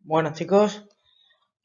Bueno chicos,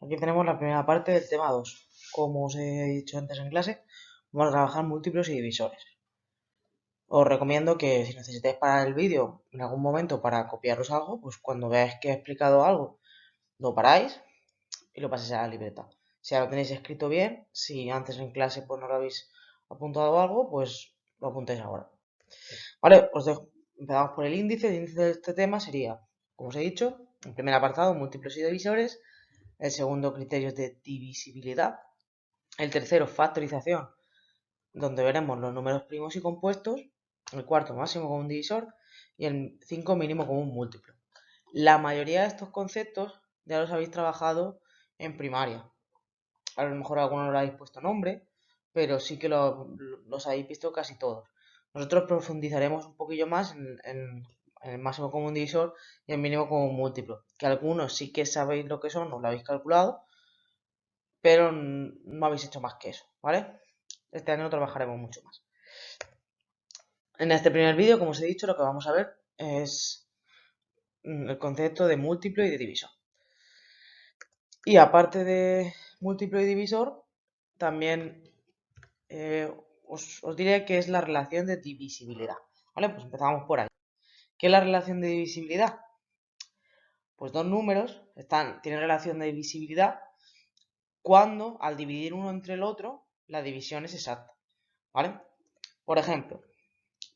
aquí tenemos la primera parte del tema 2. Como os he dicho antes en clase, vamos a trabajar múltiplos y divisores. Os recomiendo que si necesitáis parar el vídeo en algún momento para copiaros algo, pues cuando veáis que he explicado algo, lo paráis y lo paséis a la libreta. Si ya lo tenéis escrito bien, si antes en clase pues no lo habéis apuntado algo, pues lo apuntéis ahora. Vale, empezamos por el índice. El índice de este tema sería, como os he dicho, el primer apartado, múltiplos y divisores. El segundo, criterios de divisibilidad. El tercero, factorización, donde veremos los números primos y compuestos. El cuarto, máximo común divisor. Y el 5, mínimo común múltiplo. La mayoría de estos conceptos ya los habéis trabajado en primaria. A lo mejor algunos no le habéis puesto nombre, pero sí que los habéis visto casi todos. Nosotros profundizaremos un poquillo más en el máximo común divisor y el mínimo común múltiplo, que algunos sí que sabéis lo que son, os lo habéis calculado, pero no habéis hecho más que eso, ¿vale? Este año trabajaremos mucho más. En este primer vídeo, como os he dicho, lo que vamos a ver es el concepto de múltiplo y de divisor. Y aparte de múltiplo y divisor, también os diré que es la relación de divisibilidad. ¿Vale? Pues empezamos por ahí. ¿Qué es la relación de divisibilidad? Pues dos números tienen relación de divisibilidad cuando al dividir uno entre el otro, la división es exacta. ¿Vale? Por ejemplo,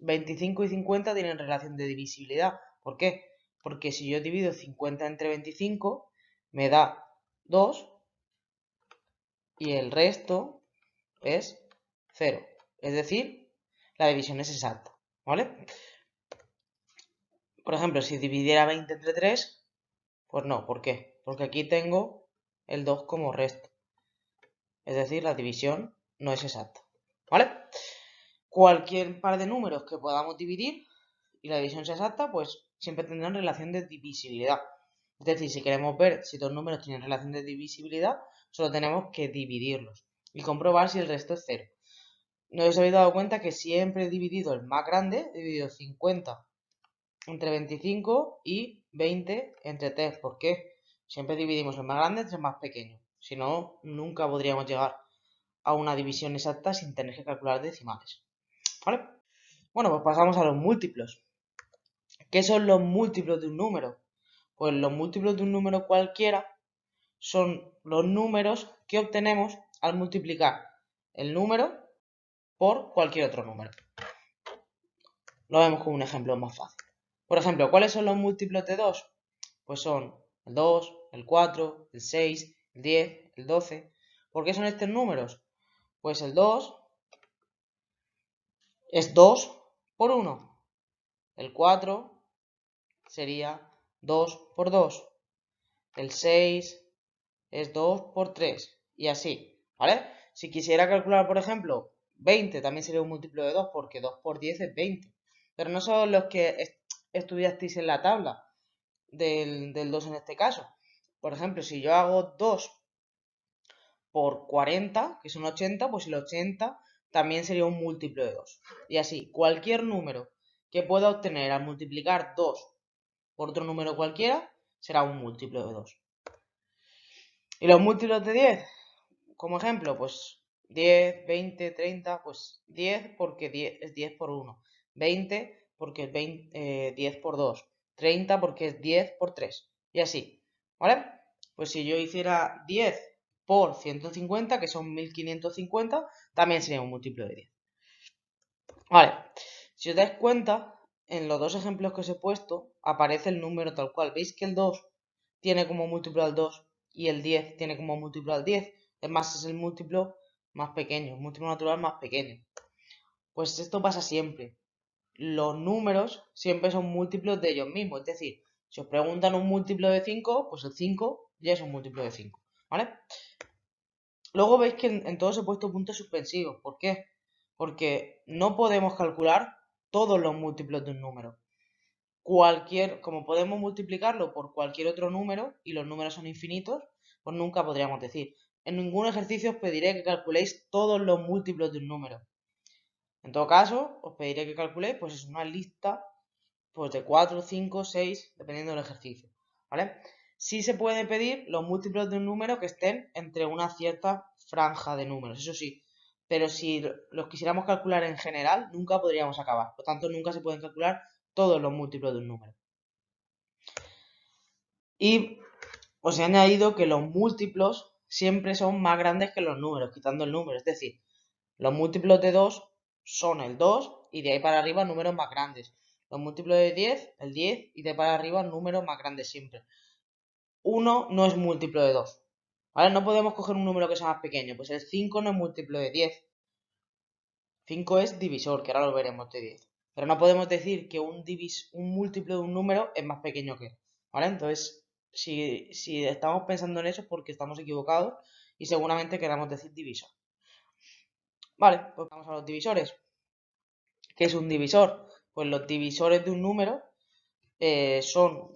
25 y 50 tienen relación de divisibilidad. ¿Por qué? Porque si yo divido 50 entre 25, me da 2 y el resto es 0. Es decir, la división es exacta. ¿Vale? Por ejemplo, si dividiera 20 entre 3, pues no. ¿Por qué? Porque aquí tengo el 2 como resto. Es decir, la división no es exacta. ¿Vale? Cualquier par de números que podamos dividir y la división sea exacta, pues siempre tendrán relación de divisibilidad. Es decir, si queremos ver si dos números tienen relación de divisibilidad, solo tenemos que dividirlos y comprobar si el resto es cero. ¿No os habéis dado cuenta que siempre he dividido el más grande? He dividido 50 entre 25 y 20 entre 3. ¿Por qué? Siempre dividimos el más grande entre el más pequeño. Si no, nunca podríamos llegar a una división exacta sin tener que calcular decimales. ¿Vale? Bueno, pues pasamos a los múltiplos. ¿Qué son los múltiplos de un número? Pues los múltiplos de un número cualquiera son los números que obtenemos al multiplicar el número por cualquier otro número. Lo vemos con un ejemplo más fácil. Por ejemplo, ¿cuáles son los múltiplos de 2? Pues son el 2, el 4, el 6, el 10, el 12. ¿Por qué son estos números? Pues el 2 es 2 por 1. El 4 sería 2 por 2. El 6 es 2 por 3. Y así, ¿vale? Si quisiera calcular, por ejemplo, 20, también sería un múltiplo de 2, porque 2 por 10 es 20. Pero no son los que estudiasteis en la tabla del 2 en este caso. Por ejemplo, si yo hago 2 por 40, que son 80, pues el 80 también sería un múltiplo de 2. Y así, cualquier número que pueda obtener al multiplicar 2 por otro número cualquiera será un múltiplo de 2. ¿Y los múltiplos de 10? Como ejemplo, pues 10, 20, 30, pues 10 porque 10 es 10 por 1. 20 porque es 10 por 2. 30 porque es 10 por 3. Y así, ¿vale? Pues si yo hiciera 10 por 150, que son 1550, también sería un múltiplo de 10. Vale, si os dais cuenta, en los dos ejemplos que os he puesto, aparece el número tal cual. ¿Veis que el 2 tiene como múltiplo al 2 y el 10 tiene como múltiplo al 10? Es más, es el múltiplo más pequeño, el múltiplo natural más pequeño. Pues esto pasa siempre. Los números siempre son múltiplos de ellos mismos. Es decir, si os preguntan un múltiplo de 5, pues el 5 ya es un múltiplo de 5. ¿Vale? Luego veis que en todos he puesto puntos suspensivos. ¿Por qué? Porque no podemos calcular todos los múltiplos de un número. Como podemos multiplicarlo por cualquier otro número y los números son infinitos, pues nunca podríamos decir. En ningún ejercicio os pediré que calculéis todos los múltiplos de un número. En todo caso, os pediré que calculéis pues es una lista pues de 4, 5, 6, dependiendo del ejercicio. ¿Vale? sí se puede pedir los múltiplos de un número que estén entre una cierta franja de números, eso sí. Pero si los quisiéramos calcular en general, nunca podríamos acabar. Por lo tanto, nunca se pueden calcular todos los múltiplos de un número. Y os he añadido que los múltiplos siempre son más grandes que los números, quitando el número. Es decir, los múltiplos de 2 son el 2 y de ahí para arriba números más grandes. Los múltiplos de 10, el 10 y de ahí para arriba números más grandes siempre. 1 no es múltiplo de 2. ¿Vale? No podemos coger un número que sea más pequeño. Pues el 5 no es múltiplo de 10. 5 es divisor, que ahora lo veremos de 10. Pero no podemos decir que un múltiplo de un número es más pequeño que él. ¿Vale? Entonces, si estamos pensando en eso es porque estamos equivocados y seguramente queramos decir divisor. Vale, pues vamos a los divisores. ¿Qué es un divisor? Pues los divisores de un número son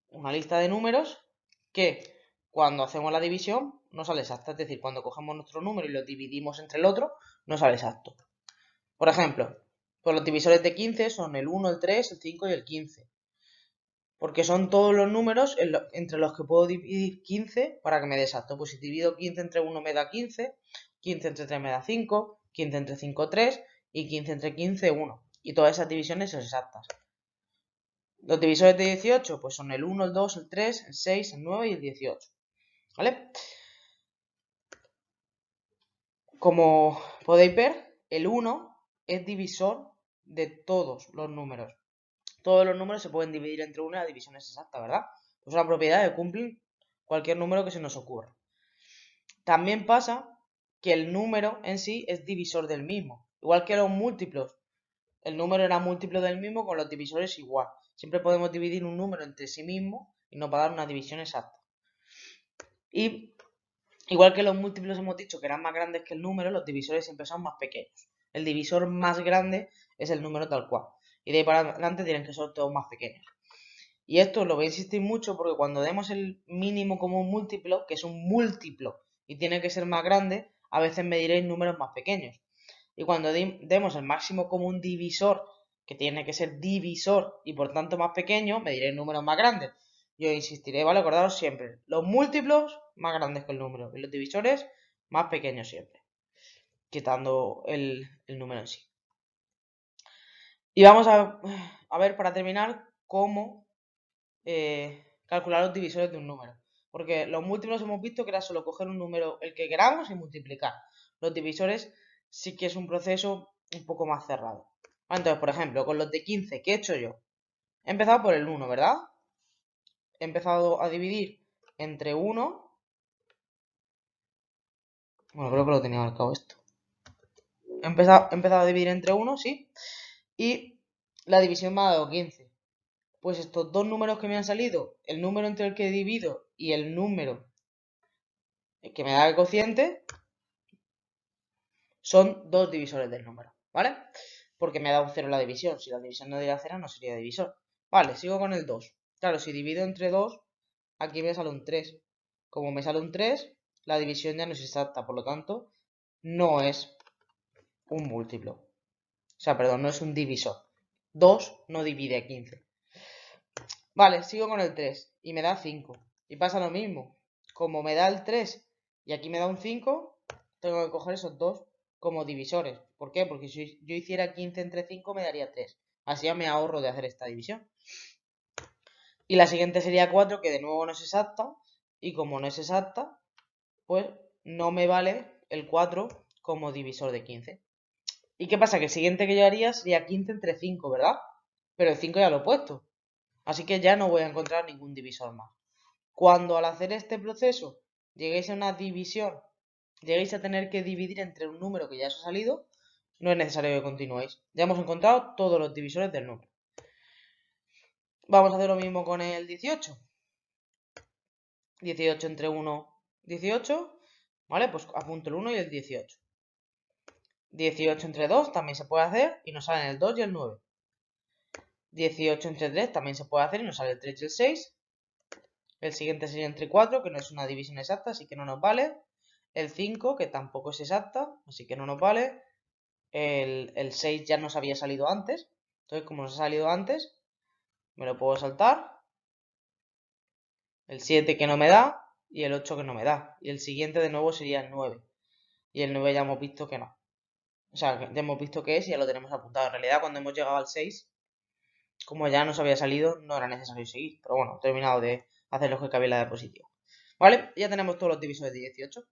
una lista de números que cuando hacemos la división no sale exacta. Es decir, cuando cogemos nuestro número y lo dividimos entre el otro, no sale exacto. Por ejemplo, pues los divisores de 15 son el 1, el 3, el 5 y el 15. Porque son todos los números entre los que puedo dividir 15 para que me dé exacto. Pues si divido 15 entre 1 me da 15, 15 entre 3 me da 5, 15 entre 5 3 y 15 entre 15 1. Y todas esas divisiones son exactas. Los divisores de 18 pues son el 1, el 2, el 3, el 6, el 9 y el 18. ¿Vale? Como podéis ver, el 1 es divisor de todos los números. Todos los números se pueden dividir entre 1 y la división es exacta, ¿verdad? Pues una propiedad que cumplen cualquier número que se nos ocurra. También pasa que el número en sí es divisor del mismo. Igual que los múltiplos. El número era múltiplo del mismo, con los divisores igual. Siempre podemos dividir un número entre sí mismo y nos va a dar una división exacta. Y igual que los múltiplos hemos dicho que eran más grandes que el número, los divisores siempre son más pequeños. El divisor más grande es el número tal cual. Y de ahí para adelante tienen que ser todos más pequeños. Y esto lo voy a insistir mucho porque cuando demos el mínimo común múltiplo, que es un múltiplo y tiene que ser más grande, a veces me diréis números más pequeños. Y cuando demos el máximo común divisor, que tiene que ser divisor y por tanto más pequeño, me diréis números más grandes. Yo insistiré, ¿vale? Acordaros siempre, los múltiplos más grandes que el número y los divisores más pequeños siempre, quitando el número en sí. Y vamos a ver para terminar cómo calcular los divisores de un número. Porque los múltiplos hemos visto que era solo coger un número, el que queramos, y multiplicar. Los divisores sí que es un proceso un poco más cerrado. Entonces, por ejemplo, con los de 15, ¿qué he hecho yo? He empezado por el 1, ¿verdad? He empezado a dividir entre 1. Bueno, creo que lo tenía marcado esto. He empezado a dividir entre 1, sí. Y la división me ha dado 15. Pues estos dos números que me han salido, el número entre el que divido y el número que me da el cociente, son dos divisores del número, ¿vale? Porque me da un 0 la división. Si la división no diera 0, no sería divisor. Vale, sigo con el 2. Claro, si divido entre 2, aquí me sale un 3. Como me sale un 3, la división ya no es exacta, por lo tanto, no es un múltiplo. O sea, perdón, no es un divisor. 2 no divide 15. Vale, sigo con el 3 y me da 5. Y pasa lo mismo. Como me da el 3 y aquí me da un 5, tengo que coger esos dos como divisores. ¿Por qué? Porque si yo hiciera 15 entre 5 me daría 3. Así ya me ahorro de hacer esta división. Y la siguiente sería 4, que de nuevo no es exacta. Y como no es exacta, pues no me vale el 4 como divisor de 15. ¿Y qué pasa? Que el siguiente que yo haría sería 15 entre 5, ¿verdad? Pero el 5 ya lo he puesto. Así que ya no voy a encontrar ningún divisor más. Cuando al hacer este proceso lleguéis a una división, lleguéis a tener que dividir entre un número que ya os ha salido, no es necesario que continuéis. Ya hemos encontrado todos los divisores del número. Vamos a hacer lo mismo con el 18. 18 entre 1, 18. ¿Vale? Pues apunto el 1 y el 18. 18 entre 2 también se puede hacer y nos salen el 2 y el 9. 18 entre 3 también se puede hacer y nos sale el 3 y el 6. El siguiente sería entre 4, que no es una división exacta, así que no nos vale. El 5, que tampoco es exacta, así que no nos vale. El 6 ya nos había salido antes. Entonces, como nos ha salido antes, me lo puedo saltar. El 7 que no me da y el 8 que no me da. Y el siguiente de nuevo sería el 9. Y el 9 ya hemos visto que no. O sea, ya hemos visto que es y ya lo tenemos apuntado. En realidad, cuando hemos llegado al 6, como ya nos había salido, no era necesario seguir. Pero bueno, he terminado de hacer lo que cabía en la diapositiva. ¿Vale? Ya tenemos todos los divisores de 18.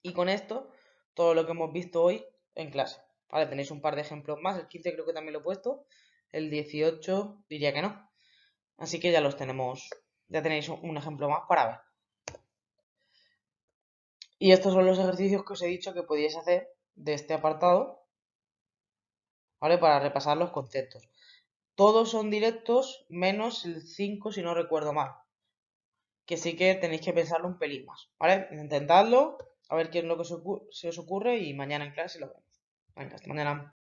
Y con esto, todo lo que hemos visto hoy en clase. ¿Vale? Tenéis un par de ejemplos más. El 15 creo que también lo he puesto. El 18 diría que no. Así que ya los tenemos. Ya tenéis un ejemplo más para ver. Y estos son los ejercicios que os he dicho que podíais hacer de este apartado, ¿vale? Para repasar los conceptos. Todos son directos, menos el 5 si no recuerdo mal. Que sí que tenéis que pensarlo un pelín más, ¿vale? Intentadlo, a ver qué es lo que se os ocurre y mañana en clase lo vemos. Venga, hasta mañana.